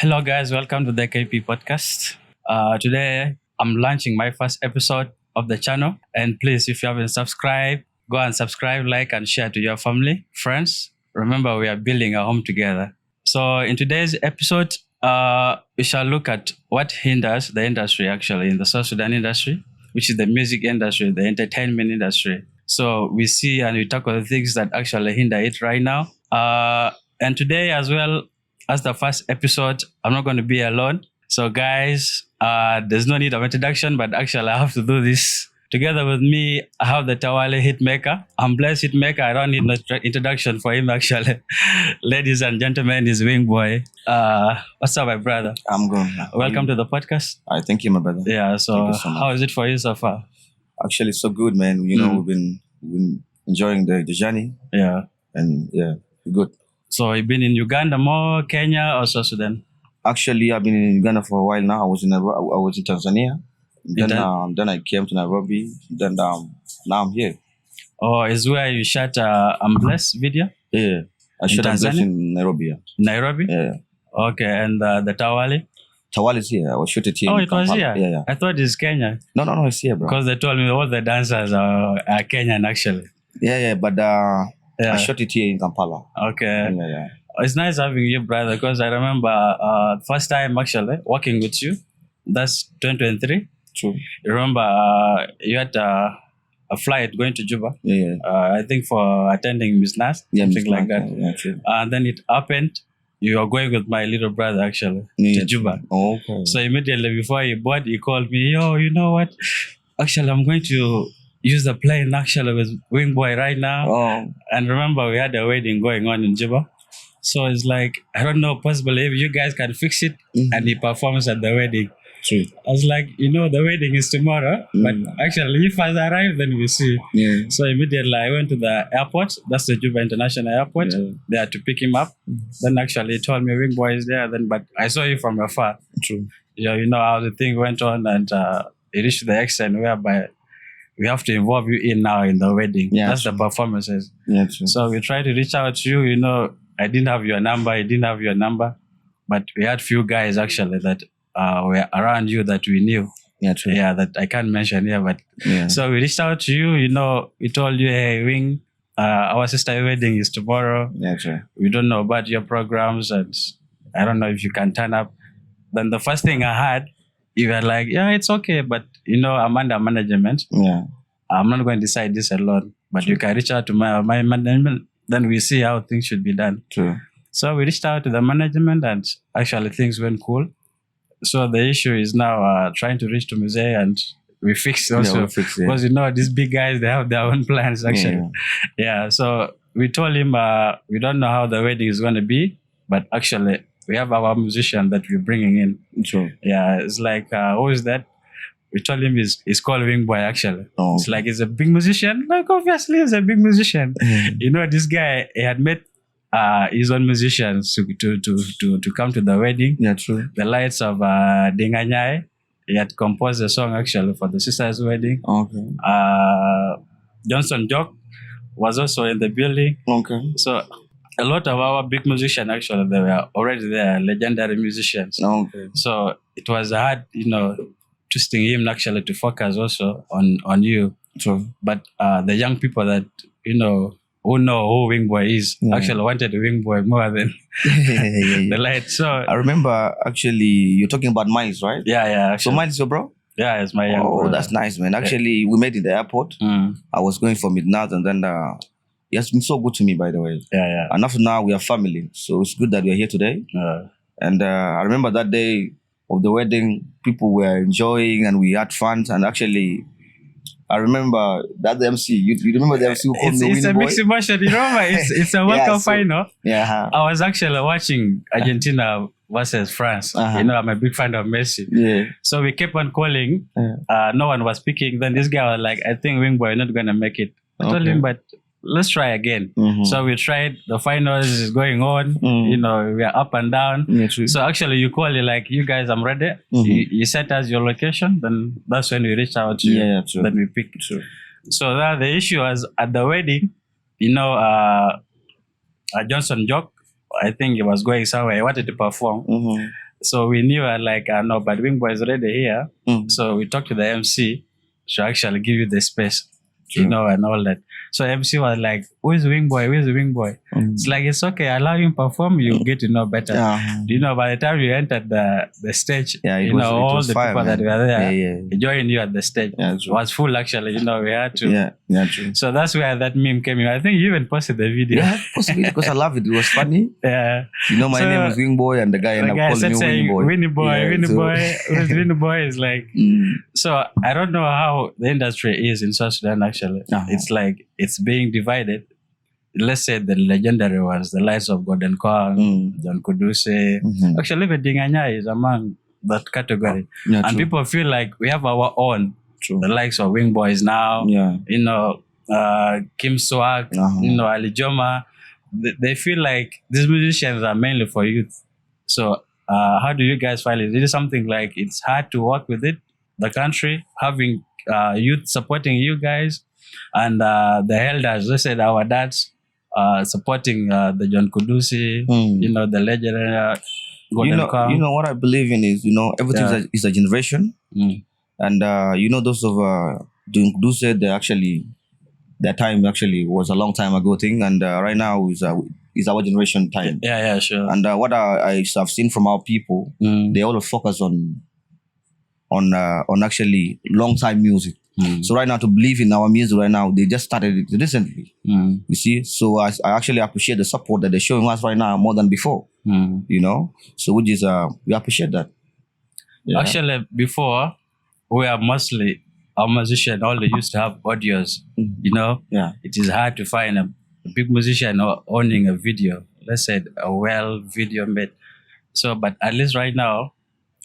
Hello, guys. Welcome to the KP podcast. Today, I'm launching my first episode of the channel. And please, if you haven't subscribed, go and subscribe, like, and share to your family, friends. Remember, we are building a home together. So, in today's episode, we shall look at what hinders the industry actually in the South Sudan industry, which is the music industry, the entertainment industry. So, we see and we talk about the things that actually hinder it right now. And today, as well, as the first episode, I'm not going to be alone. So guys, there's no need of introduction, but actually I have to do this. Together with me, I have the Tawale hitmaker. I'm blessed hitmaker. I don't need no introduction for him actually. Ladies and gentlemen, is Wing Bwoi. What's up, my brother? I'm good. Welcome to the podcast. I thank you, my brother. Yeah, so So how is it for you so far? Actually, so good, man. You know, we've been enjoying the journey, Yeah. and good. So you've been in Uganda more, Kenya, or South Sudan? Actually, I've been in Uganda for a while now. I was in Tanzania. Then I came to Nairobi. Then now I'm here. Oh, is where you shot I'm Blessed video? Yeah, I shot Tanzania? in Nairobi. Nairobi? Yeah, Okay, and the Tawale? Tawal is here. I was shooting here. Oh, in it was Kampala. here? Yeah. I thought it's Kenya. No, it's here, bro. Because they told me all the dancers are Kenyan actually. Yeah, but Yeah. I shot it here in Kampala. Okay. Yeah. It's nice having you, brother, because I remember first time actually working with you. That's 2023. True. You remember you had a flight going to Juba. Yeah. I think for attending Miss Nas, something like that. Yeah, true. And then it happened. You are going with my little brother actually Yeah, to Juba. Oh, okay. So immediately before he board, he called me, yo, you know what? Actually, I'm going to use the plane actually with Wing Bwoi right now. Oh, And remember, we had a wedding going on in Juba. So it's like, I don't know, possibly if you guys can fix it and he performs at the wedding. true. I was like, the wedding is tomorrow. But actually, if I arrive, then we see. Yeah. So immediately I went to the airport. That's the Juba International Airport. Yeah. They had to pick him up. Then actually he told me Wing Bwoi is there. But I saw you from afar. True. You know how the thing went on, and it reached the extent whereby we have to involve you in now in the wedding. Yeah, That's true. the performances. Yeah, true. So we tried to reach out to you. I didn't have your number. I didn't have your number. But we had few guys actually that were around you that we knew. Yeah, true. Yeah, that I can't mention here. But Yeah. so we reached out to you. We told you, hey, Wing, our sister wedding is tomorrow. Yeah, true. We don't know about your programs, and I don't know if you can turn up. Then the first thing I had, you were like, yeah, it's okay, but I'm under management. Yeah. I'm not going to decide this alone, but you can reach out to my management. Then we see how things should be done. True. So we reached out to the management, and actually things went cool. So the issue is now trying to reach to Muse, and we fixed also. we'll fix it. Because these big guys, they have their own plans actually. Yeah. So we told him we don't know how the wedding is going to be, but actually we have our musician that we're bringing in. True. Yeah, it's like, who is that? We told him he's called Wing Bwoi actually. Oh. It's like he's a big musician. Like obviously he's a big musician. This guy, he had met his own musicians to come to the wedding. Yeah, true. The lights of Dinganyai. He had composed a song actually for the sister's wedding. Okay. Johnson Jock was also in the building. Okay. So a lot of our big musicians actually, they were already there, legendary musicians. Okay. So it was hard, twisting him actually to focus also on you. True. But the young people that, who know who Wing Bwoi is, actually wanted Wing Bwoi more than the light. So I remember actually you're talking about Miles, right? yeah. So Actually, Miles, your bro? yeah, it's my young Oh, brother. that's nice, man. Actually, we met in the airport. I was going for midnight, and then he has been so good to me, by the way. Yeah. And after now, we are family, so it's good that we are here today. And I remember that day of the wedding, people were enjoying, and we had fun. And actually, I remember that the MC. You remember the MC who called me It's a Winnie Boy? mixed emotion. You remember, it's a World Yeah, Cup so- final. Yeah. I was actually watching Argentina versus France. I'm a big fan of Messi. Yeah. So we kept on calling. No one was picking. Then this guy was like, I think Wing Bwoi not going to make it. I told Okay. him, but let's try again. So we tried. The finals is going on. We are up and down. Yeah, true. So actually you call it like, you guys, I'm ready. You set us your location. Then that's when we reached out to you. Yeah, true. Then we picked. True. So that the issue was at the wedding, Johnson Jock, I think he was going somewhere. He wanted to perform. So we knew like no, but Wing Bwoi is already here. Mm. So we talked to the MC to actually give you the space, True. and all that. So MC was like, "Who is Wing Bwoi? Who is Wing Bwoi?" It's like, it's okay. Allow him perform. You get to know better. By the time you entered the stage, all the fire, people that man. were there Yeah. joined you at the stage. It was full actually. We had to. Yeah, true. So that's where that meme came in. I think you even posted the video. Yeah, possibly because I love it. It was funny. Yeah. My name is Wing Bwoi, and the guy ended up calling me Winnie Bwoi. Winnie Bwoi is like. So I don't know how the industry is in South Sudan actually. It's like it's being divided. Let's say the legendary ones, the likes of Gordon Kong, John Kuduse. Actually, even Dinganya is among that category. Yeah, and true. people feel like we have our own. True. The likes of Wing Boys now. Yeah. Kim Swag, Ali Joma. They feel like these musicians are mainly for youth. So how do you guys feel it? Is it something like it's hard to work with it, the country, having youth supporting you guys, and the elders, let's say our dads, supporting the John Kudusi, the legendary Gordon Kong. What I believe in is, everything is a generation. And those of John Kudusi, their time actually was a long time ago thing, and right now is our generation time. Yeah, sure. And what I have seen from our people, they all focus on actually long time music. So right now, to believe in our music right now, they just started it recently. You see, so I actually appreciate the support that they're showing us right now more than before. So which is we appreciate that. Yeah. Actually, before we are mostly our musician, all they used to have audios. It is hard to find a big musician owning a video. Let's say a well video made. So, but at least right now,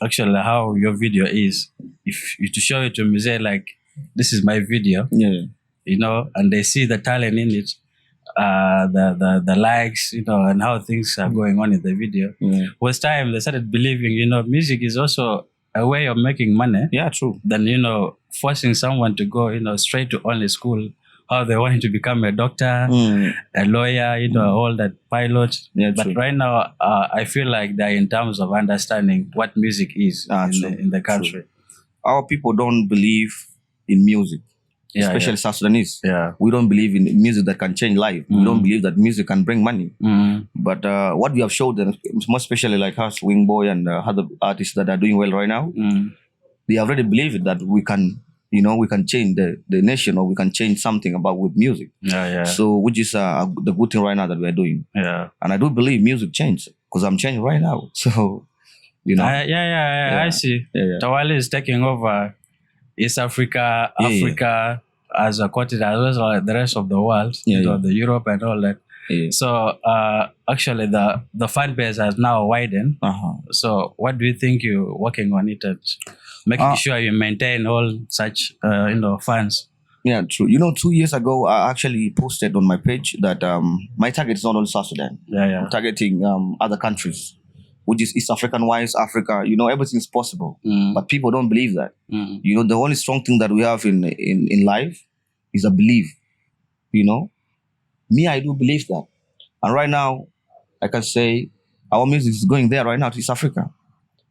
actually, how your video is, if you to show it to me, say like, this is my video, and they see the talent in it, the likes, and how things are going on in the video. With time, they started believing, music is also a way of making money. Yeah, true. Than, forcing someone to go, straight to only school, how they wanted to become a doctor, a lawyer, all that pilot. Yeah, but true. right now, I feel like they're in terms of understanding what music is in the country. True. Our people don't believe in music, especially South Sudanese. Yeah. We don't believe in music that can change life. We don't believe that music can bring money. But what we have showed them, more especially like us, Wing Bwoi and other artists that are doing well right now, they already believe that we can, we can change the nation, or we can change something about with music. Yeah. So which is the good thing right now that we're doing. Yeah. And I do believe music changed because I'm changing right now. So, I see. Yeah. Tawali is taking over East Africa, Africa, as a continent, as well as the rest of the world, the Europe and all that. Yeah. So actually, the fan base has now widened. So what do you think you're working on it and making sure you maintain all such fans? Yeah, true. 2 years ago, I actually posted on my page that my target is not only South Sudan. Yeah. I'm targeting other countries, which is East African wise, Africa. Everything's possible, but people don't believe that. The only strong thing that we have in life is a belief. Me, I do believe that, and right now, I can say our music is going there right now to East Africa.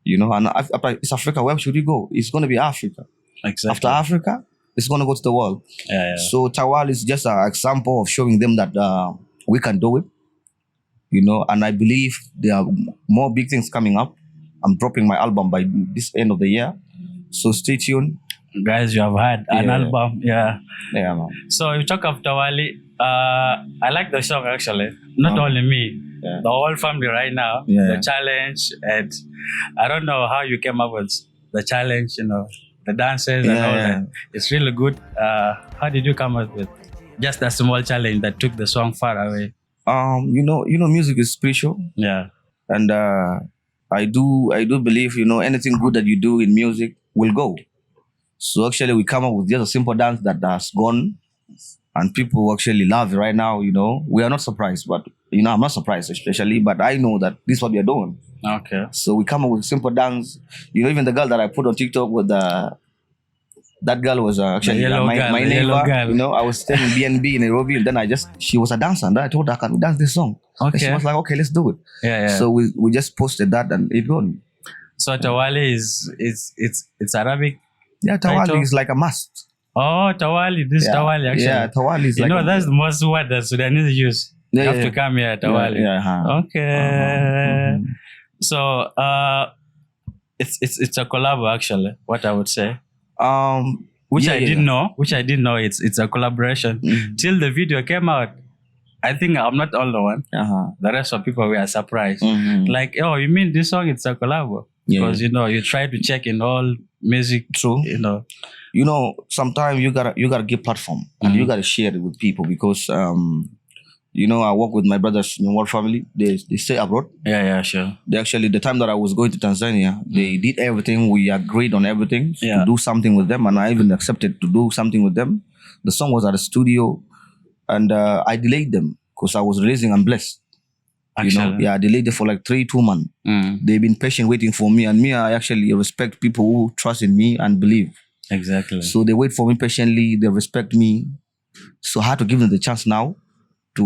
And after East Africa, where should we go? It's going to be Africa. Exactly. After Africa, it's going to go to the world. Yeah. So Tawal is just an example of showing them that we can do it. And I believe there are more big things coming up. I'm dropping my album by this end of the year. So stay tuned. Guys, you have had an album. Yeah, man. So you talk of Tawali. I like the song actually. Not only me, the whole family right now. The challenge, and I don't know how you came up with the challenge, the dances and all that. It's really good. How did you come up with just that small challenge that took the song far away? Music is spiritual. Yeah. And I do believe, anything good that you do in music will go. So actually we come up with just a simple dance that has gone, and people actually love it right now. We are not surprised, but I'm not surprised especially, but I know that this is what we are doing. Okay. So we come up with a simple dance. Even the girl that I put on TikTok with that girl was actually my neighbor. I was staying in BNB in Nairobi, and then she was a dancer, and I told her, can we dance this song? Okay. And she was like, okay, let's do it. Yeah. So we just posted that, and it gone. So Tawali is it's Arabic Yeah, title? Tawali is like a must. Oh, Tawali. This is Yeah, Tawali actually. yeah, Tawali is You like know, that's the most word that Sudanese use. Yeah, You have yeah, to yeah. come here, Tawali. Okay. Mhm. So it's a collab actually. What I would say, which Yeah, I yeah, didn't yeah. know, it's a collaboration. Mhm. Till the video came out, I think I'm not the only one. Uh-huh. The rest of people were surprised. Mhm. Like, oh, you mean this song? It's a collab? Yeah, Because yeah. you try to check in all music. True. Sometimes you gotta give platform and you Mhm. gotta share it with people because I work with my brothers in one family. They stay abroad. Yeah, sure. They actually the time that I was going to Tanzania, they did everything. We agreed on everything Yeah. to do something with them, and I even accepted to do something with them. The song was at the studio, and I delayed them because I was releasing I'm blessed. Actually. I delayed it for like 2 months. They've been patient waiting for me, and me, I actually respect people who trust in me and believe. Exactly. So they wait for me patiently. They respect me. So I had to give them the chance now to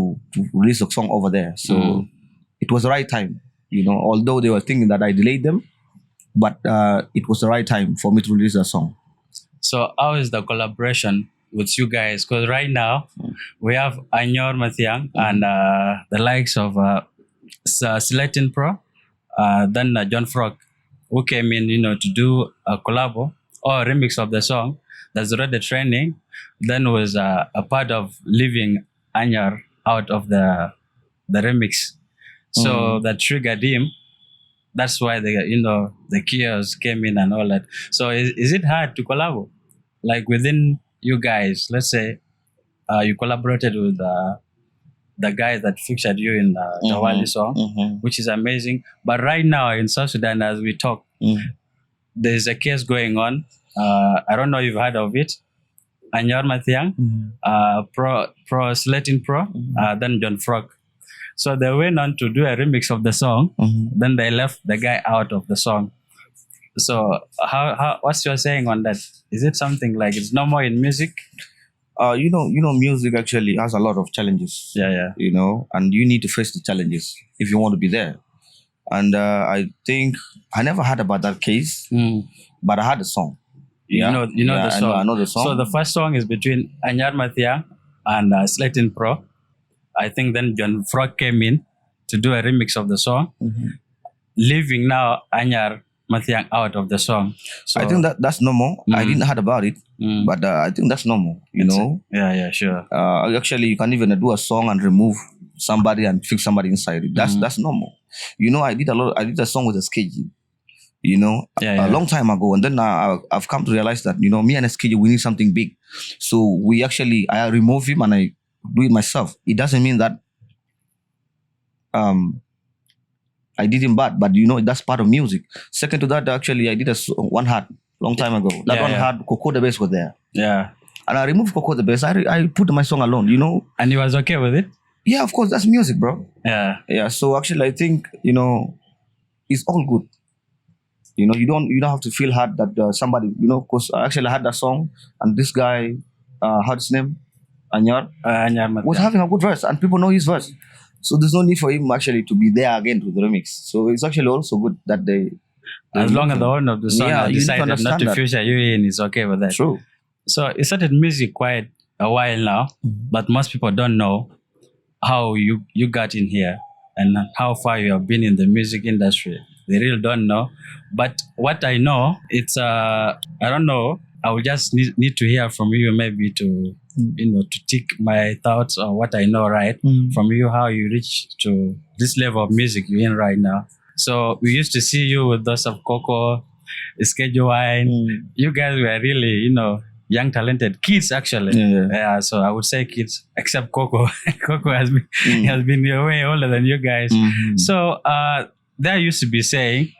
release a song over there. So it was the right time. Although they were thinking that I delayed them, but it was the right time for me to release a song. So how is the collaboration with you guys? Because right now we have Anyor Mathiang and the likes of Siletin Pro, then John Frog, who came in, to do a collab or a remix of the song. That's already trending. Then was a part of leaving Anyor out of the remix. So that triggered him. That's why the chaos came in and all that. So is it hard to collab? Like within you guys, let's say you collaborated with the guys that featured you in the Tawali song, which is amazing. But right now in South Sudan, as we talk, there's a case going on. I don't know if you've heard of it. Anyor Mathiang, Pro Slatin Pro, then John Frog. So they went on to do a remix of the song. Then they left the guy out of the song. So how what's your saying on that? Is it something like it's no more in music? Music actually has a lot of challenges. Yeah. And you need to face the challenges if you want to be there. And I think I never heard about that case, but I had the song. You know the song. I know the song. So the first song is between Anyar Mathia and Slatin Pro. I think then John Frog came in to do a remix of the song, leaving now Anyar Mathiang out of the song. So I think that's normal. I didn't heard about it, but I think that's normal. Yeah, sure. Actually, you can even do a song and remove somebody and fix somebody inside it. That's normal. I did a song with a SKG. A long time ago, and then I've come to realize that me and SKG we need something big. So I remove him and I do it myself. It doesn't mean that I did him bad, but that's part of music. Second to that, actually, I did one hard long time ago. That one hard, Coco the Bass was there. Yeah. And I removed Coco the Bass. I put my song alone, And he was okay with it? Yeah, of course, that's music, bro. Yeah. Yeah, so actually I think, it's all good. You don't have to feel hard that somebody, because actually I had that song and this guy, how's his name? Anyar was having a good verse and people know his verse. So there's no need for him actually to be there again to the remix. So it's actually also good that they as long as the owner of the song decided not to feature you in, it's okay with that. True. So it started music quite a while now, but most people don't know how you got in here and how far you have been in the music industry. They really don't know. But what I know, it's I don't know. I will just need to hear from you maybe to to take my thoughts on what I know, right? From you, how you reach to this level of music you're in right now. So we used to see you with those of Coco, Schedule Wine. You guys were really, young, talented kids actually. Yeah. So I would say kids, except Coco. Coco has been way older than you guys. So there used to be saying,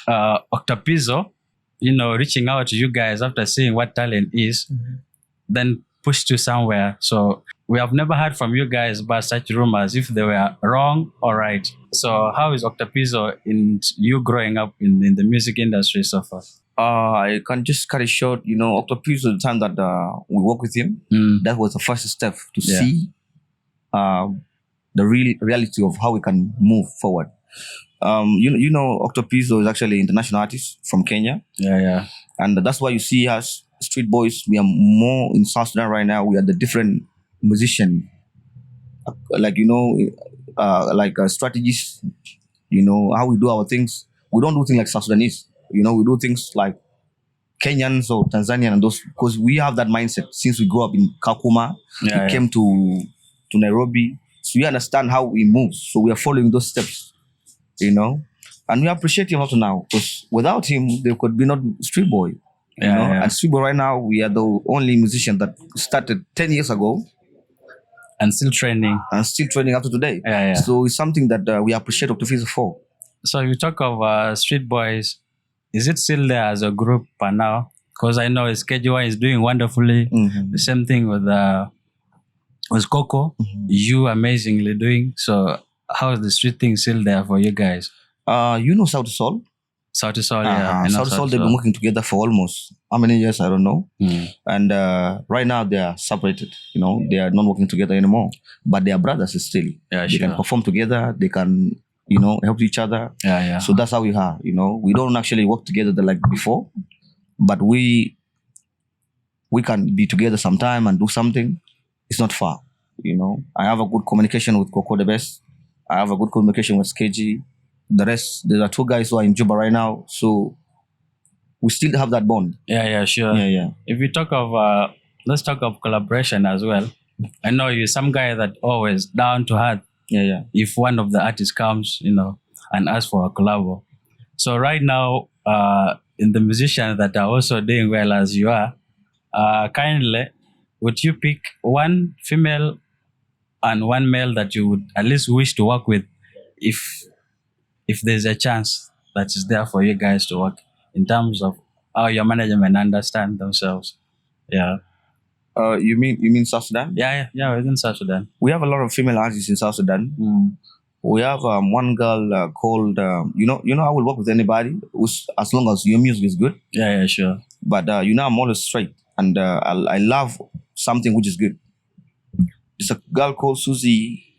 Octopizzo, reaching out to you guys after seeing what talent is, then pushed you somewhere. So we have never heard from you guys about such rumors, if they were wrong or right. So how is Octopizzo in you growing up in the music industry so far? I can just cut it short. Octopizzo, the time that we worked with him, that was the first step to see the real reality of how we can move forward. You know, Octopizzo is actually an international artist from Kenya, Yeah. and that's why you see us street boys. We are more in South Sudan right now. We are the different musician, like strategies. You know how we do our things. We don't do things like South Sudanese. You know, we do things like Kenyans or Tanzanian and those, because we have that mindset since we grew up in Kakuma. Yeah, We came to Nairobi, so we understand how we move. So we are following those steps, you know, and we appreciate him up to now, because without him, there could be not Street Boy, you know. Yeah. And Street Boy right now, we are the only musician that started 10 years ago And still training. and still training up to today. Yeah. So it's something that we appreciate Octopizzo for. So you talk of Street Boys. Is it still there as a group now? Because I know KG1 is doing wonderfully. Mhm. The same thing with Coco. You amazingly doing. So how is the street thing still there for you guys? You know South Soul? South Soul, yeah. I know South Soul, they've been working together for almost how many years? I don't know. And right now they are separated. You know, they are not working together anymore. But they are brothers still. Yeah, They can perform together. They can, you know, help each other. Yeah. So that's how we are. You know, we don't actually work together like before, but we can be together sometime and do something. It's not far. You know, I have a good communication with Coco the Best. I have a good communication with KG. The rest, there are two guys who are in Juba right now, so we still have that bond. Yeah, sure. Yeah. If we talk of, let's talk of collaboration as well. I know you're some guy that always down to earth. Yeah. If one of the artists comes, you know, and asks for a collab. So right now, in the musicians that are also doing well as you are, kindly, would you pick one female and one male that you would at least wish to work with, if there's a chance that is there for you guys to work, in terms of how your management understand themselves? Yeah. You mean South Sudan? Yeah, within South Sudan. We have a lot of female artists in South Sudan. We have one girl called you know I will work with anybody as long as your music is good. Yeah, sure. But I'm always straight, and I love something which is good. There's a girl called Susie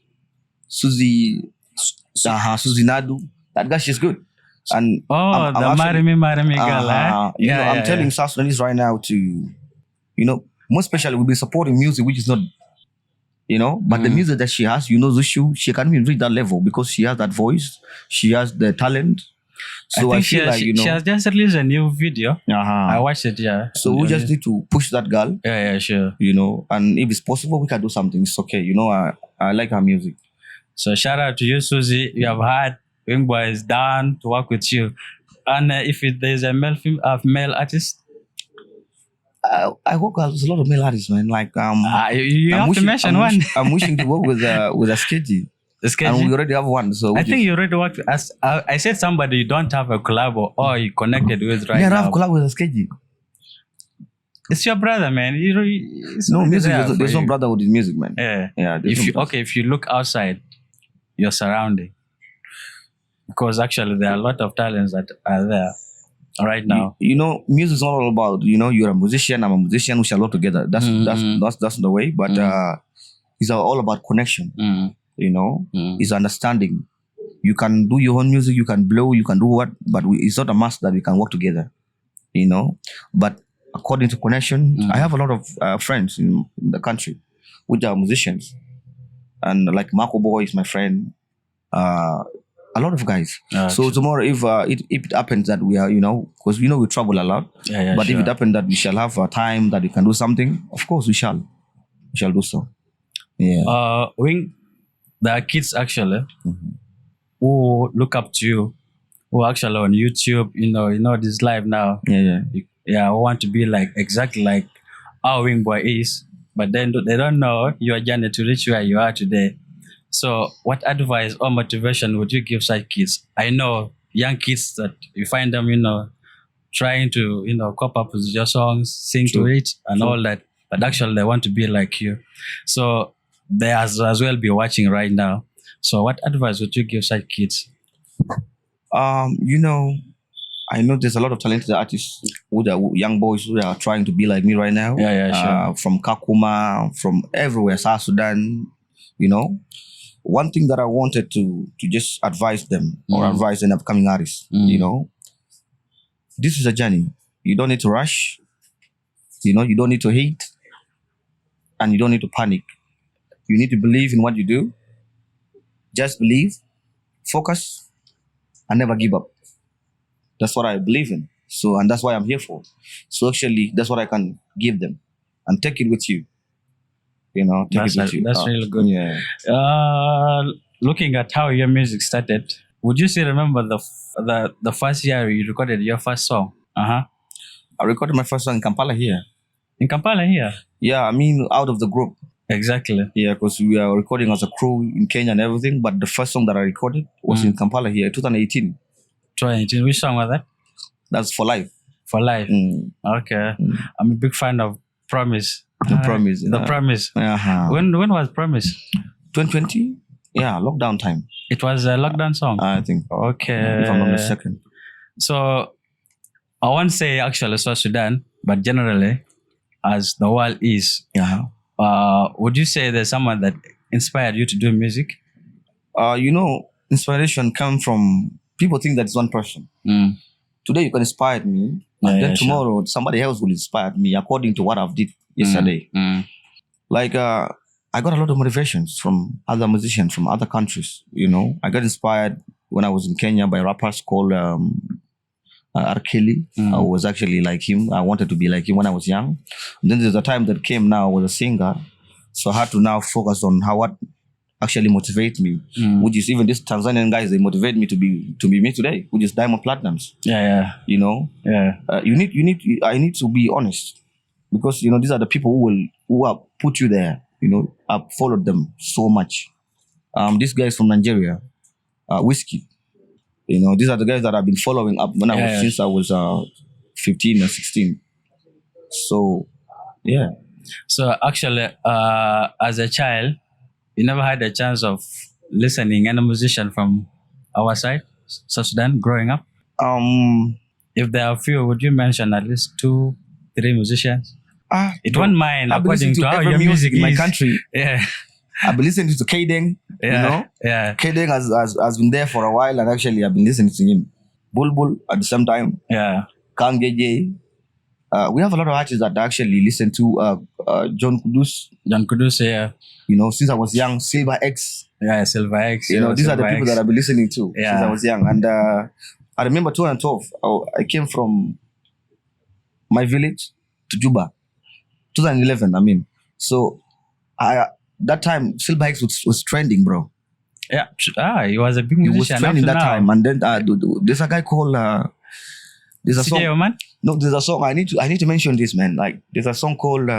Nadu. That girl, she's good. And I'm the marry me girl. I'm telling South Sudanese right now to, you know, more especially we've been supporting music which is not, you know, but the music that she has, you know, she can't even reach that level because she has that voice, she has the talent. So I feel like, you know, she has just released a new video. I watched it, yeah. So we just need to push that girl. Yeah, sure. You know, and if it's possible, we can do something. It's okay. You know, I like her music. So shout out to you, Susie. You have had Wing Bwoi is down to work with you. And if there's a male artist, I work with a lot of male artists, man. Like you have to mention one. I'm wishing to work with a sketchy. And we already have one. So I think you already worked as I said somebody you don't have a collab or you connected with right now. Yeah, I have a collab with a sketchy. It's your brother, man. No music. There's no brother with his music, man. Yeah. If you look outside your surrounding, because actually there are a lot of talents that are there right now. You know, music is not all about, you know, you're a musician, I'm a musician, we shall work together. That's the way. But it's all about connection. You know, it's understanding. You can do your own music, you can blow, you can do what, but it's not a must that we can work together. You know, but according to connection, I have a lot of friends in the country which are musicians, and like Wing Bwoi is my friend. A lot of guys. So tomorrow, if it happens that we are, you know, because we know we travel a lot, but sure. If it happens that we shall have a time that we can do something, of course we shall do so. Yeah. Wing, there are kids actually who look up to you, who actually on YouTube, you know this live now. Yeah, who want to be like exactly like how Wing Bwoi is, but then they don't know your journey to reach where you are today. So what advice or motivation would you give such kids? I know young kids that you find them, you know, trying to, you know, cop up with your songs, sing to it and all that, but actually they want to be like you. So they as well be watching right now. So what advice would you give such kids? You know, I know there's a lot of talented artists who are young boys who are trying to be like me right now. Yeah, sure. From Kakuma, from everywhere, South Sudan, you know. one thing that I wanted to just advise them or advise an upcoming artist, you know, this is a journey. You don't need to rush. You know, you don't need to hate, and you don't need to panic. You need to believe in what you do. Just believe, focus, and never give up. That's what I believe in. So, and that's why I'm here for. So actually, that's what I can give them, and take it with you. You know, take it with you. That's really good. Yeah. Looking at how your music started, would you still remember the first year you recorded your first song? I recorded my first song in Kampala here. In Kampala here? Yeah, I mean, out of the group. Exactly. Yeah, because we are recording as a crew in Kenya and everything. But the first song that I recorded was in Kampala here, 2018. 2018. Which song was that? That's For Life. For Life. Okay. I'm a big fan of Promise. The Promise. The Promise. When was Promise? 2020? Yeah, lockdown time. It was a lockdown song? I think. Okay. If I'm not mistaken. So, I won't say actually South Sudan, but generally, as the world is, would you say there's someone that inspired you to do music? You know, inspiration comes from, people think that it's one person. Today you can inspire me, and then tomorrow somebody else will inspire me according to what I've did yesterday. Like, I got a lot of motivations from other musicians from other countries. You know, I got inspired when I was in Kenya by rappers called R. Kelly. I was actually like him. I wanted to be like him when I was young. And then there's a time that came now with a singer. So I had to now focus on what actually motivates me, which is even these Tanzanian guys, they motivate me to be me today, which is Diamond Platinums. You know? I need to be honest, because, you know, these are the people who have put you there. You know, I've followed them so much. This guy is from Nigeria, Whiskey. You know, these are the guys that I've been following up since I was 15 or 16. So, yeah. So actually, as a child, you never had a chance of listening any musician from our side, South Sudan, growing up? If there are a few, would you mention at least 2, 3 musicians? It won't mind according to how your music in is. my country. Yeah. I've been listening to Kadeng, you know? Yeah. Kadeng has been there for a while, and actually I've been listening to him. Bulbul at the same time. Yeah. Kangeje. We have a lot of artists that actually listen to John Kudus. John Kudus, yeah. You know, since I was young, Silver X. Yeah, Silver X. You know, these Silver are the people that I've been listening to since I was young. And I remember 2012, I came from my village to Juba. 2011, I mean. So, that time, Silver X was trending, bro. Yeah, he was a big musician. He was trending that time. And then there's a guy called... there's a song... man? No, there's a song. I need to mention this, man. Like, there's a song called...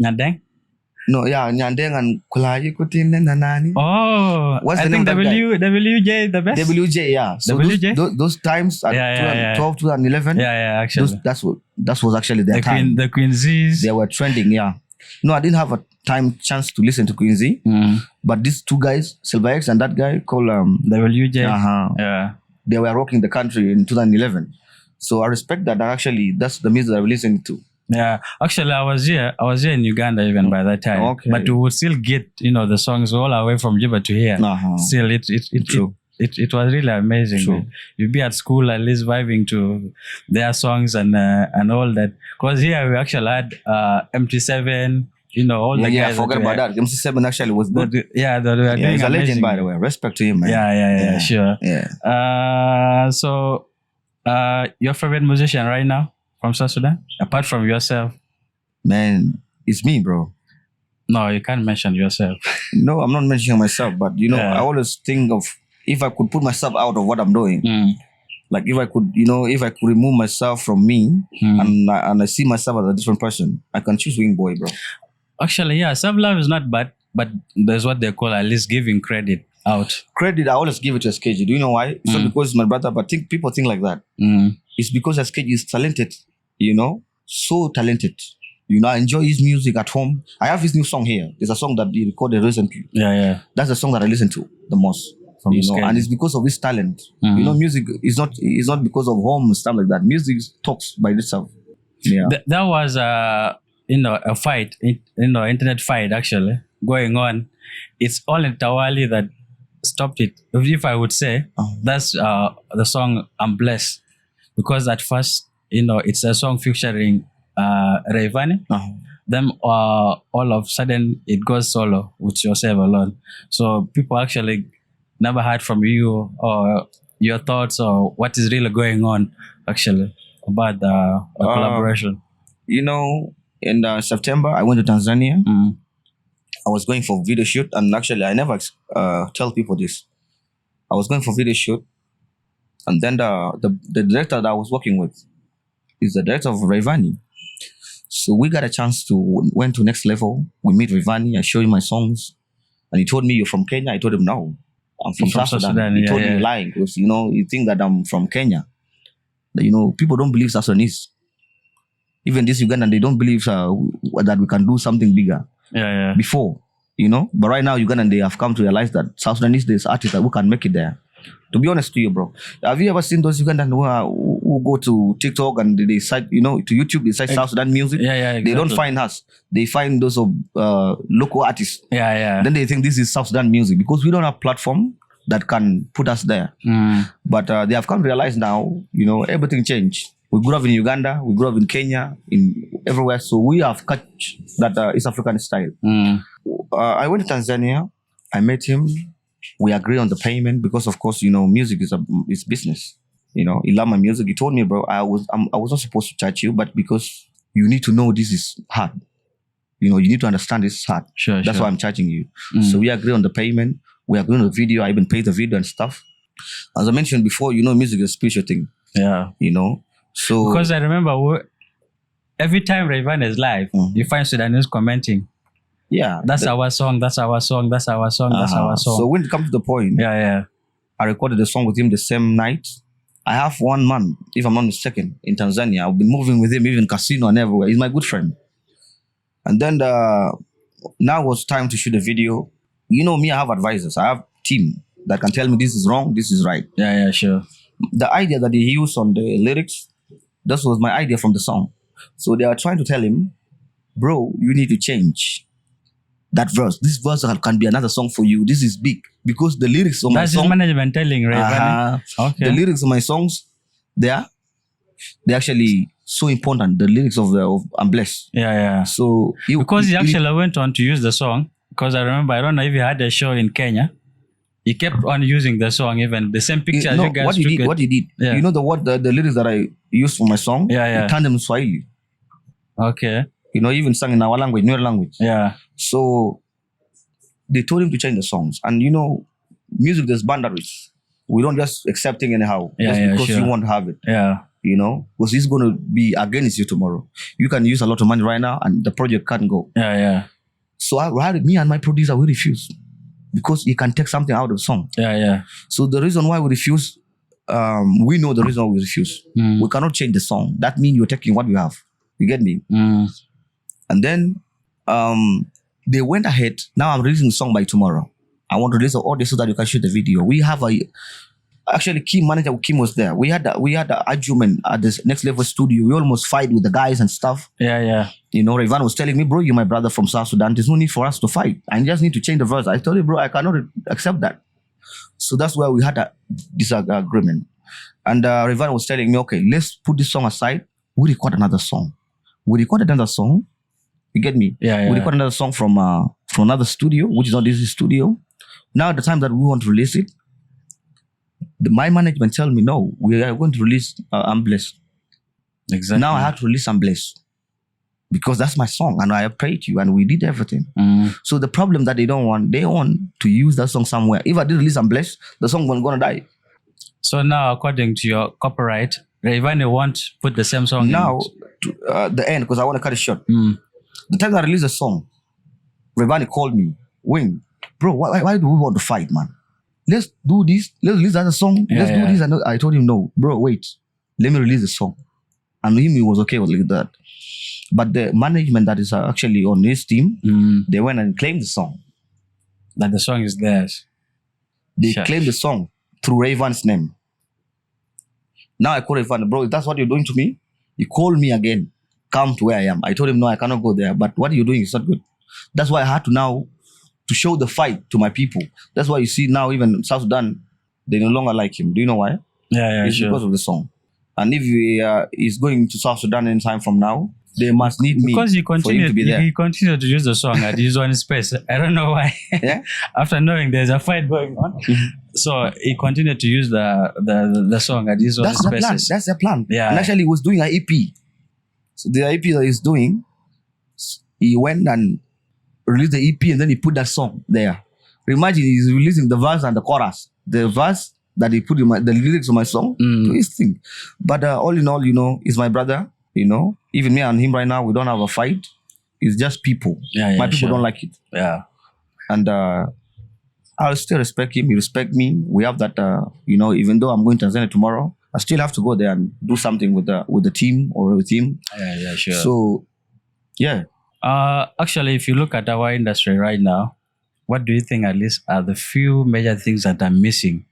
Nyandeng? No, yeah, Nyandeng and Kulayi Kutin and Nanani. Oh, what's I the think name of that guy? WJ the best. WJ, yeah. So WJ? Those times at 2012, 2011. Yeah, actually. That was actually their time. The Queen Z's. They were trending, yeah. No, I didn't have a chance to listen to Queen Z. But these 2 guys, Silver X and that guy called WJ. Yeah. They were rocking the country in 2011. So I respect that. Actually, that's the music I was listening to. Yeah, actually, I was here in Uganda even by that time. Okay. But we would still get, the songs all away from Juba to here. Still, it was really amazing. True. You'd be at school at least vibing to their songs and all that. Because here we actually had MT7, all the guys. Yeah, forget about that. MC7 actually was good. They were doing he's a amazing. legend, by the way. Respect to him, man. Yeah, sure. Yeah. So, your favorite musician right now from South Sudan, apart from yourself? Man, it's me, bro. No, you can't mention yourself. No, I'm not mentioning myself, but I always think of if I could put myself out of what I'm doing. Like if I could remove myself from me and I see myself as a different person, I can choose Wing Bwoi, bro. Actually, yeah, self-love is not bad, but there's what they call at least giving credit out. Credit, I always give it to SKG. Do you know why? It's not because it's my brother, but people think like that. It's because SKG is talented, so talented. I enjoy his music at home. I have his new song here. There's a song that he recorded recently. Yeah. That's the song that I listen to the most. And it's because of his talent. Music is not because of home and stuff like that. Music talks by itself. Yeah. That was a fight, internet fight actually, going on. It's only Tawali that stopped it. If I would say, that's the song I'm Blessed. Because at first, it's a song featuring Rayvani. Then all of a sudden it goes solo with yourself alone. So people actually never heard from you or your thoughts or what is really going on actually about the collaboration. In September, I went to Tanzania. I was going for video shoot, and actually, I never tell people this. I was going for video shoot, and then the director that I was working with is the director of Rayvani. So we got a chance to went to next level. We meet Rayvani. I show him my songs, and he told me, "You're from Kenya." I told him, "No, I'm from South Sudan." He told me, "You're lying, because you think that I'm from Kenya." People don't believe South Sudanese. Even this Ugandan, they don't believe that we can do something bigger. Before, but right now Ugandan, they have come to realize that South Sudanese, there's artists that who can make it there. To be honest to you, bro, have you ever seen those Ugandan who go to TikTok and they cite, to YouTube, they cite South Sudan music? Exactly. They don't find us. They find those local artists. Then they think this is South Sudan music, because we don't have platform that can put us there. But they have come to realize now, everything changed. We grew up in Uganda, we grew up in Kenya, in everywhere. So we have catch that East African style. I went to Tanzania. I met him. We agreed on the payment because, of course, music is business. He loved my music. He told me, bro, I was not supposed to charge you, but because you need to know this is hard. You need to understand this is hard. That's why I'm charging you. So we agreed on the payment. We agreed on the video. I even paid the video and stuff. As I mentioned before, music is a spiritual thing. So because I remember every time Rean is live, you find Sudanese commenting. That's our song. That's our song. That's our song. That's our song. So when it comes to the point, I recorded the song with him the same night. I have 1 month, if I'm not mistaken, in Tanzania. I've been moving with him, even casino and everywhere. He's my good friend. And then now was time to shoot the video. Me, I have advisors. I have team that can tell me this is wrong, this is right. The idea that he used on the lyrics, that was my idea from the song. So they are trying to tell him, bro, you need to change that verse. This verse can be another song for you. This is big. Because the lyrics of my song... That's his management telling, right? Okay. The lyrics of my songs, they're actually so important. The lyrics of I'm Blessed. So... Because he actually went on to use the song. Because I remember, I don't know if he had a show in Kenya. He kept on using the song, even the same pictures you guys took. What he did, the lyrics that I used for my song, he turned them to Swahili. Okay. Even sang in our language, newer language. So they told him to change the songs. And music, there's boundaries. We don't just accept thing anyhow. Just because you want to have it. Because it's going to be against you tomorrow. You can use a lot of money right now and the project can't go. So me and my producer, we refused. Because he can take something out of the song. So the reason why we refuse, we know the reason why we refuse. We cannot change the song. That means you're taking what we have. You get me? And then they went ahead. Now I'm releasing the song by tomorrow. I want to release the audio so that you can shoot the video. We have actually Kim manager Kim was there. We had the argument at this next level studio. We almost fight with the guys and stuff. Rean was telling me, bro, you're my brother from South Sudan. There's no need for us to fight. I just need to change the verse. I told you, bro, I cannot accept that. So that's why we had a disagreement. And Rean was telling me, okay, let's put this song aside. We record another song. We recorded another song. You get me? We recorded another song from another studio, which is not this studio. Now at the time that we want to release it, my management tell me, no, we are going to release I'm Blessed. Exactly. Now I have to release I'm Blessed. Because that's my song and I prayed you and we did everything. So the problem that they want to use that song somewhere. If I did release I'm Blessed, the song was going to die. So now, according to your copyright, Rean won't put the same song now, to the end, because I want to cut it short. The time I released the song, Rean called me, Wing, bro, why do we want to fight, man? Let's do this. Let's release that song. Let's do this. And I told him, no, bro, wait. Let me release the song. And he was okay with that. But the management that is actually on his team, they went and claimed the song. That the song is theirs. They claimed the song through Rean's name. Now I call Rean, bro, if that's what you're doing to me, he called me again. Come to where I am. I told him, no, I cannot go there. But what you're doing is not good. That's why I had to now to show the fight to my people. That's why you see now even South Sudan, they no longer like him. Do you know why? Yeah, It's sure. because of the song. And if he's going to South Sudan any time from now, they must need Because me for him to be there. he continued to use the song at his own space. I don't know why. Yeah? After knowing there's a fight going on, so he continued to use the song at his own That's the spaces. plan. That's the plan. Yeah. And actually, he was doing an EP. So the EP that he's doing, he went and released the EP and then he put that song there. Imagine he's releasing the verse and the chorus. The verse that he put in the lyrics of my song to his thing. But all in all, he's my brother. Even me and him right now, we don't have a fight. It's just people. My people don't like it. Yeah. And I'll still respect him. He respect me. We have that. Even though I'm going to Tanzania tomorrow, I still have to go there and do something with the team or with him. Yeah, sure. So, yeah. Actually, if you look at our industry right now, what do you think at least are the few major things that are missing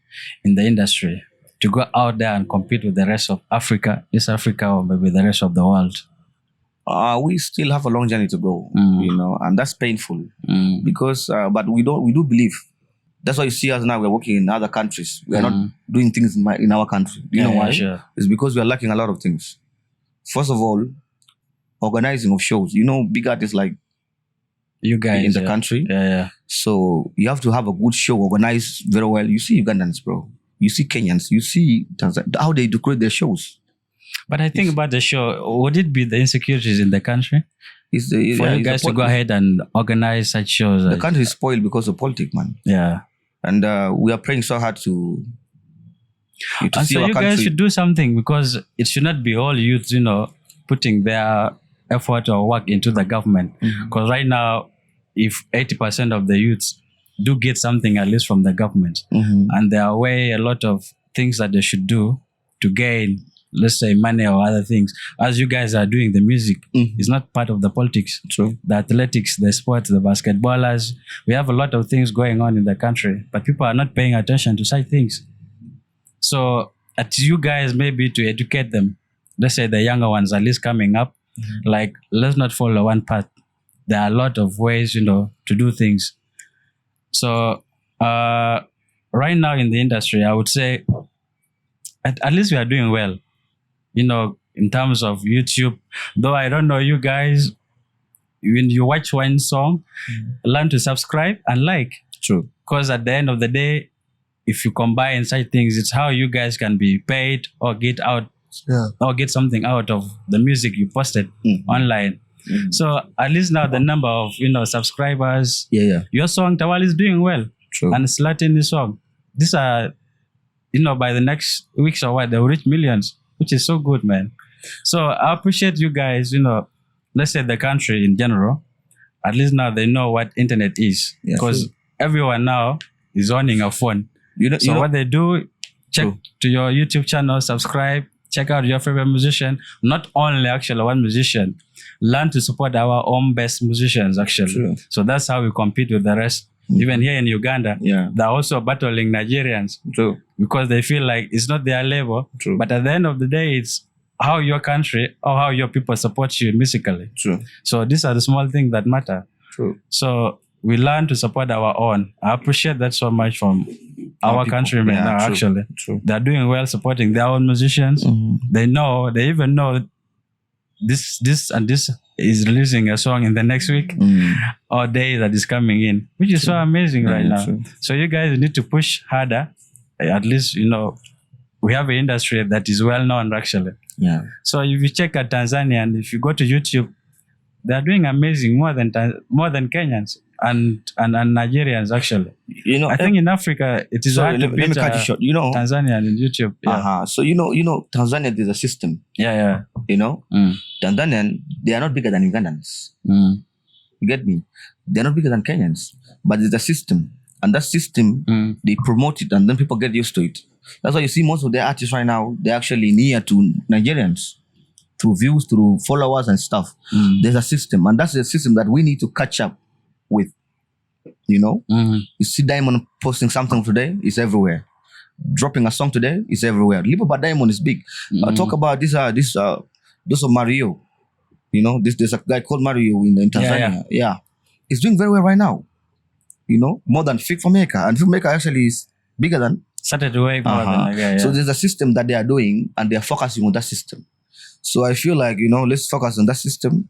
in the industry to go out there and compete with the rest of Africa, East Africa, or maybe the rest of the world? We still have a long journey to go, and that's painful because, but we do believe. That's why you see us now. We're working in other countries. We are not doing things in our country. You know why? Sure. It's because we are lacking a lot of things. First of all, organizing of shows. Big artists like you guys in the country. Yeah. So you have to have a good show organized very well. You see Ugandans, bro. You see Kenyans. You see how they decorate their shows. But I think about the show, would it be the insecurities in the country? For you guys to go ahead and organize such shows? The country is spoiled because of politics, man. Yeah. And we are praying so hard to and see so our you country. Guys should do something because it should not be all youths, putting their effort or work into the government. Because right now, if 80% of the youths do get something at least from the government, and there are a lot of things that they should do to gain, let's say, money or other things, as you guys are doing the music, it's not part of the politics. True. The athletics, the sports, the basketballers, we have a lot of things going on in the country, but people are not paying attention to such things. So at you guys maybe to educate them, let's say the younger ones at least coming up, like, let's not follow one path. There are a lot of ways, to do things. So right now in the industry, I would say at least we are doing well, in terms of YouTube. Though I don't know you guys, when you watch one song, learn to subscribe and like. True. Because at the end of the day, if you combine such things, it's how you guys can be paid or get something out of the music you posted online. So at least now the number of subscribers, your song Tawal is doing well. True. And slating the song. These are by the next weeks or what, they'll reach millions, which is so good, man. So I appreciate you guys, let's say the country in general, at least now they know what internet is. Because everyone now is owning a phone. What they do, check to your YouTube channel, subscribe, check out your favorite musician. Not only actually one musician, learn to support our own best musicians actually. True. So that's how we compete with the rest. Even here in Uganda, they're also battling Nigerians. True. Because they feel like it's not their level. True. But at the end of the day, it's how your country or how your people support you musically. True. So these are the small things that matter. True. So we learn to support our own. I appreciate that so much from our countrymen now, true. actually. True. They're doing well supporting their own musicians. They even know this and this is releasing a song in the next week or day that is coming in, which is so amazing right now. True. So you guys need to push harder. At least, we have an industry that is well known actually. Yeah. So if you check at Tanzania and if you go to YouTube, they're doing amazing more than Kenyans and Nigerians actually. I think in Africa it is hard to beat let me cut you short. Tanzania and YouTube. Yeah. So Tanzania, there's a system. Yeah. Tanzanian, they are not bigger than Ugandans. You get me? They are not bigger than Kenyans, but there's a system, and that system they promote it, and then people get used to it. That's why you see most of their artists right now, they're actually near to Nigerians through views, through followers and stuff. There's a system, and that's the system that we need to catch up with. You see Diamond posting something today, it's everywhere. Dropping a song today, it's everywhere. Lipo by Diamond is big. Talk about those of Mario. There's a guy called Mario in Tanzania. Yeah. He's doing very well right now. more than filmmaker, and filmmaker actually is bigger than. Started way more than yeah. So there's a system that they are doing, and they are focusing on that system. So I feel like let's focus on that system,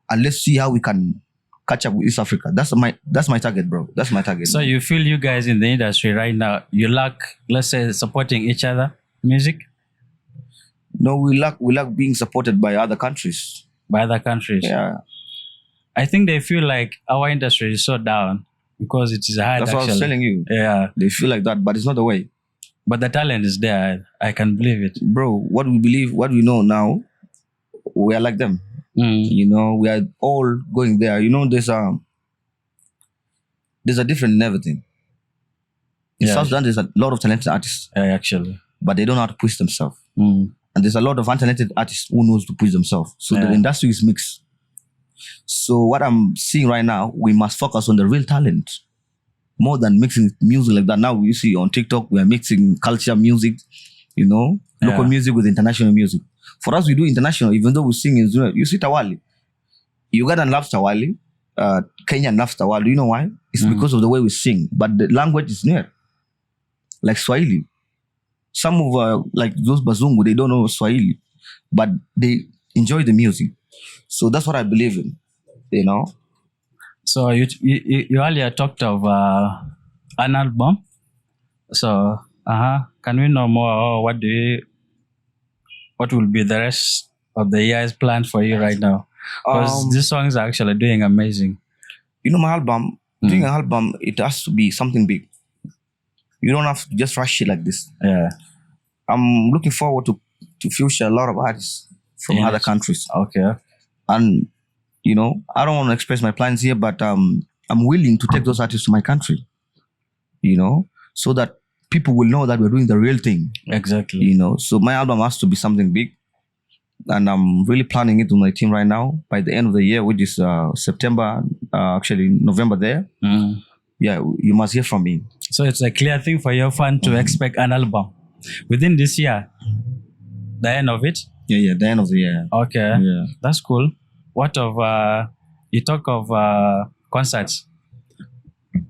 and let's see how we can catch up with East Africa. That's my target, bro. That's my target. So you feel you guys in the industry right now, you lack, let's say, supporting each other music? No, we lack being supported by other countries. By other countries? Yeah. I think they feel like our industry is so down because it is hard. That's what I was telling you. Yeah. They feel like that, but it's not the way. But the talent is there. I can believe it. Bro, what we believe, what we know now, we are like them. We are all going there. There's a difference in everything. In South Sudan, there's a lot of talented artists. Actually. But they don't know how to push themselves. And there's a lot of untalented artists who knows to push themselves. So the industry is mixed. So what I'm seeing right now, we must focus on the real talent more than mixing music like that. Now you see on TikTok, we are mixing culture music, local music with international music. For us, we do international, even though we sing in Zulu. You see Tawali. Ugandan loves Tawali. Kenyan loves Tawali. You know why? It's because of the way we sing. But the language is near. Like Swahili. Some of like those Bazungu, they don't know Swahili. But they enjoy the music. So that's what I believe in. So you earlier talked of an album. So can we know more? What will be the rest of the year's plan for you right now? Because these songs are actually doing amazing. My album, doing an album, it has to be something big. You don't have to just rush it like this. Yeah. I'm looking forward to feature a lot of artists from other countries. Okay. And, I don't want to express my plans here, but I'm willing to take those artists to my country, so that people will know that we're doing the real thing. Exactly. So my album has to be something big. And I'm really planning it with my team right now. By the end of the year, which is September, actually November there. Yeah, you must hear from me. So it's a clear thing for your fan to expect an album within this year. The end of it? Yeah, the end of the year. Okay. Yeah. That's cool. What of, you talk of concerts.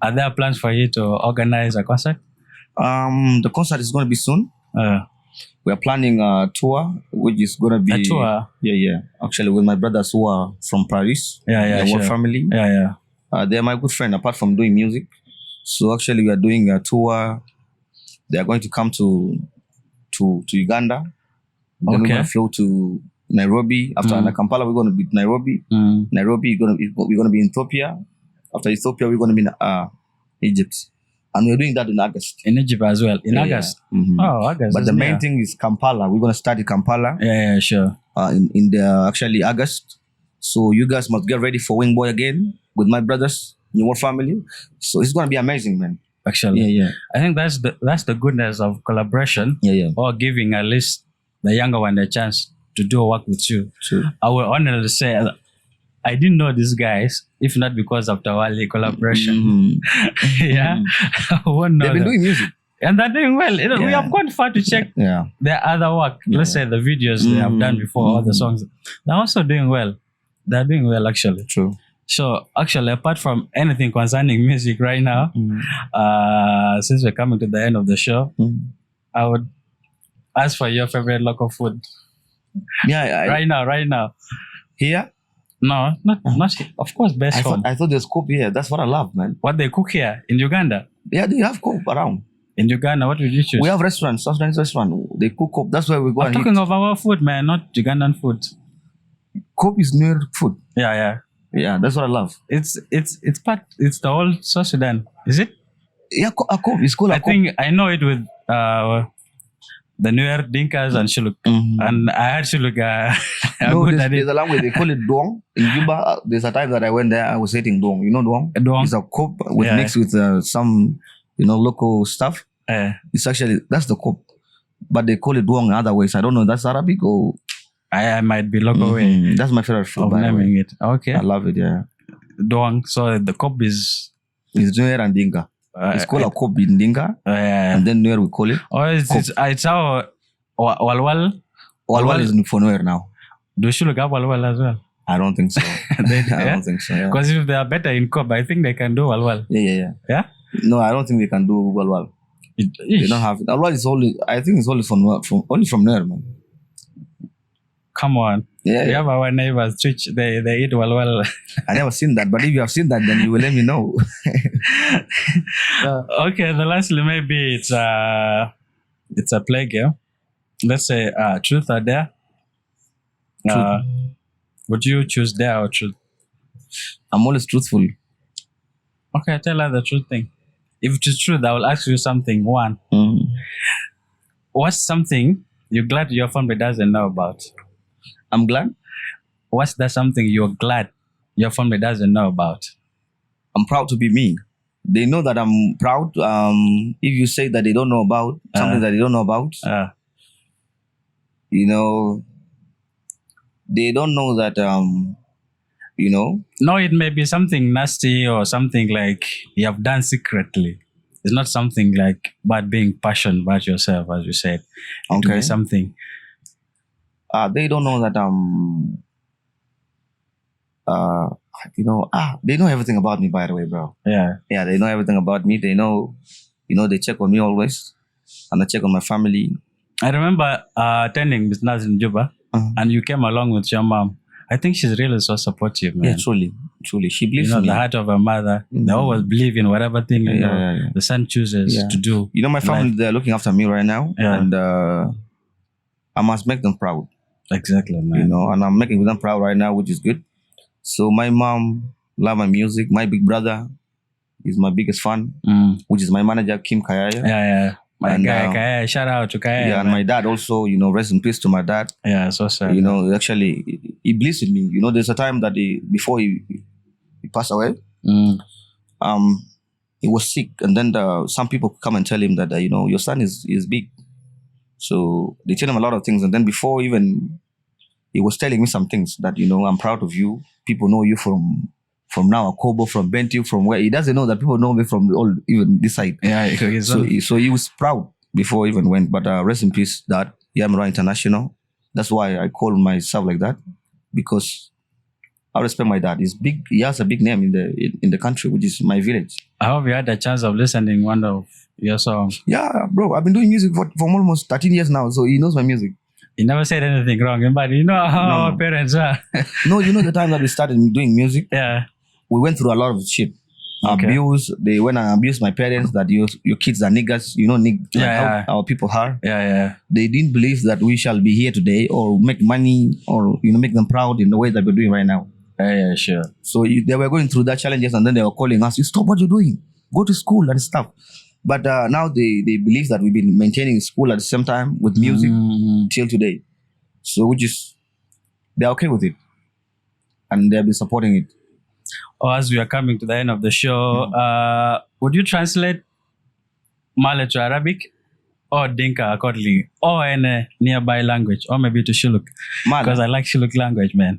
Are there plans for you to organize a concert? The concert is going to be soon. We are planning a tour, which is going to be... A tour? Yeah. Actually, with my brothers who are from Paris. Yeah, the whole family. Yeah. They're my good friend, apart from doing music. So actually, we are doing a tour. They are going to come to Uganda. Then we're going to flow to Nairobi. After Kampala, we're going to be Nairobi. Nairobi, we're going to be in Ethiopia. After Ethiopia, we're going to be in Egypt. And we're doing that in August. In Egypt as well. In August. Oh, August. But the main thing is Kampala. We're going to start in Kampala. Yeah, sure. In the actually August. So you guys must get ready for Wing Bwoi again with my brothers, your family. So it's going to be amazing, man. Actually. Yeah. I think that's the goodness of collaboration. Yeah. Or giving at least the younger one a chance to do work with you. True. I will honestly say I didn't know these guys, if not because of Tawali collaboration. Yeah. I won't know. They've been doing music. And they're doing well. We have gone far to check their other work. Let's say the videos they have done before, all the songs. They're also doing well. They're doing well, actually. True. So, actually, apart from anything concerning music right now, since we're coming to the end of the show, I would ask for your favorite local food. Yeah. Right now. Here? No, not here. Of course, best home. I thought there's cook here. That's what I love, man. What they cook here in Uganda? Yeah, they have cook around. In Uganda, what would you choose? We have restaurants, South Sudanese restaurant. They cook up. That's where we go. I'm talking of our food, man, not Ugandan food. Cook is near food. Yeah. Yeah, that's what I love. It's the whole South Sudan, is it? Yeah, a cook. It's called a cook. I think I know it with the Nuer, Dinkas, and Shuluk. And I heard Shuluk there's a language, they call it Duong. In Juba, there's a time that I went there, I was eating Duong. You know Duong? Duong. It's a cook mixed with some, local stuff. It's actually, that's the cook. But they call it Duong in other ways. I don't know, that's Arabic or... I might be local way. That's my favorite food, of naming it. Okay. I love it, yeah. Duong. So the cook is... It's Nuer and Dinka. It's called a cook in Dinka. And then Nuer we call it. Oh, it's how... Walwal? Walwal is for Nuer now. Do you look up Walwal as well? I don't think so. They, I don't think so. Yeah. Because if they are better in COP, I think they can do well. Yeah. Yeah? No, I don't think they can do well. They don't have it. Alwal is only. I think it's only from there, man. Come on. Yeah. We have our neighbors, Twitch, they eat well. I never seen that, but if you have seen that, then you will let me know. Okay, the lastly, maybe it's a play game. Let's say truth or dare. Would you choose dare or truth? I'm always truthful. Okay, tell her the truth thing. If it is truth, I will ask you something. One, what's something you're glad your family doesn't know about? I'm glad. What's that something you're glad your family doesn't know about? I'm proud to be me. They know that I'm proud. If you say that they don't know about something that they don't know about, they don't know that. No, it may be something nasty or something like you have done secretly. It's not something like about being passionate about yourself, as you said. It will be something. They don't know that they know everything about me, by the way, bro. Yeah, they know everything about me. They know, they check on me always, and they check on my family. I remember attending business in Juba, and you came along with your mom. I think she's really so supportive, man. Yeah, truly. She believes in me. The heart of a mother. They always believe in whatever thing the son chooses to do. My family, they're looking after me right now, and I must make them proud. Exactly, man. And I'm making them proud right now, which is good. So my mom love my music. My big brother is my biggest fan, which is my manager, Kim Kayaya. Yeah. My guy, Kaya, shout out to Kaya. Yeah, and my dad also, rest in peace to my dad. Yeah, so sad. Actually, he believes in me. There's a time that before he passed away, he was sick, and then some people come and tell him that your son is big. So they tell him a lot of things, and then before even he was telling me some things that I'm proud of you. People know you from now, Akobo, from Bentiu, from where he doesn't know that people know me from even this side. Yeah, so he was proud before he even went. But rest in peace, Dad. Yamra International. That's why I call myself like that, because I respect my dad. He's big. He has a big name in the country, which is my village. I hope you had a chance of listening one of your songs. Yeah, bro. I've been doing music for almost 13 years now, so he knows my music. He never said anything wrong, but how our parents are. No, the time that we started doing music. Yeah. We went through a lot of shit. Abuse. They went and abused my parents that your kids are niggas. How our people are. Yeah. They didn't believe that we shall be here today or make money or make them proud in the way that we're doing right now. Yeah, sure. So they were going through that challenges, and then they were calling us, "You stop what you're doing. Go to school and stuff." But now they believe that we've been maintaining school at the same time with music till today. So they're okay with it, and they've been supporting it. As we are coming to the end of the show, would you translate Malay to Arabic or Dinka accordingly, or any nearby language, or maybe to Shilluk? Because I like Shilluk language, man.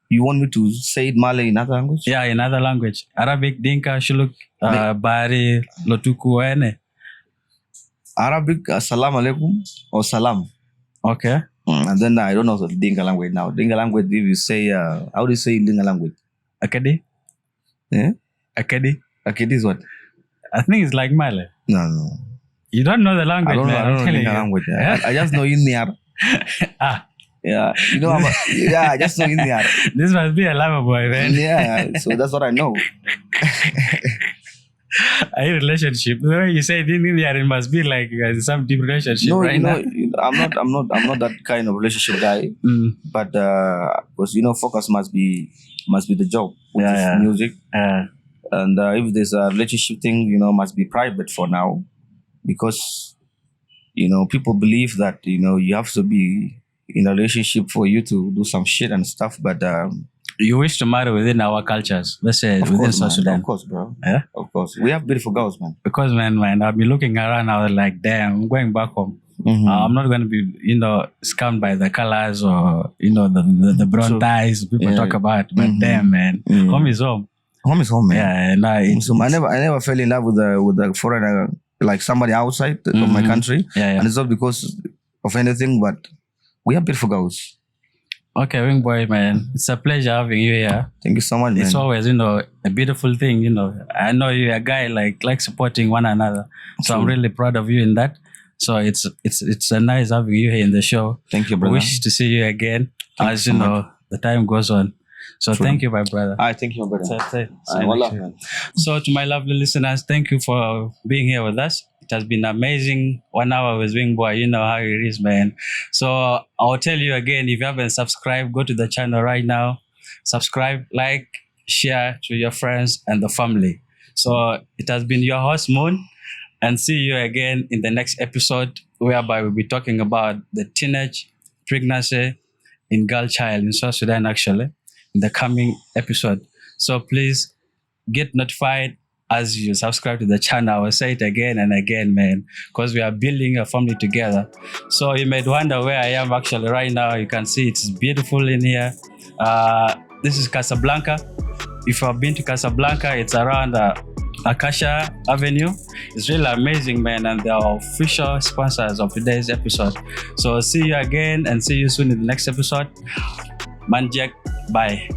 You want me to say it Malay in other language? Yeah, in other language. Arabic, Dinka, Shilluk, Bari, Lotuku, any. Arabic, Assalamu alaikum or Salam. Okay. And then I don't know the Dinka language now. Dinka language, if you say, how do you say Dinka language? Akadi? Yeah? Akadi? Akadi is what? I think it's like Malay. No. You don't know the language, I don't know Dinka language. I just know Indiar. Yeah, I just know Indiar. This must be a lover boy, man. Yeah, so that's what I know. A relationship. The way you say it in India, it must be like some deep relationship. No, right now. I'm not that kind of relationship guy. But because focus must be the job, which is music. And if there's a relationship thing, must be private for now, because people believe that you have to be in a relationship for you to do some shit and stuff. But you wish to marry within our cultures, let's say within South Sudan. Of course, bro. Yeah, of course. We have beautiful girls, man. Because man, I've been looking around. I was like, damn, I'm going back home. I'm not going to be, scammed by the colors or the brown ties people talk about. But damn, man, home is home. Home is home, man. Yeah, so I never fell in love with a foreigner, like somebody outside of my country. Yeah. And it's not because of anything, but we have beautiful girls. Okay, Wing Bwoi, man, it's a pleasure having you here. Thank you so much, man. It's always, a beautiful thing. I know you're a guy like supporting one another. So I'm True. really proud of you in that. So it's a nice having you here in the show. Thank you, brother. Wish to see you again Thank as you so much. the time goes on. So True. thank you, my brother. I thank you, brother. So, so to my lovely listeners, thank you for being here with us. It has been amazing 1 hour with Wing Bwoi. You know how it is, man. So I'll tell you again, if you haven't subscribed, go to the channel right now. Subscribe, like, share to your friends and the family. So it has been your host, Moon, and see you again in the next episode, whereby we'll be talking about the teenage pregnancy in girl child in South Sudan, actually, in the coming episode. So please get notified as you subscribe to the channel. I will say it again and again, man, because we are building a family together. So you might wonder where I am actually right now. You can see it's beautiful in here. This is Casablanca. If you have been to Casablanca, it's around Acacia Avenue. It's really amazing, man, and they are official sponsors of today's episode. So see you again and see you soon in the next episode. Manjak, bye.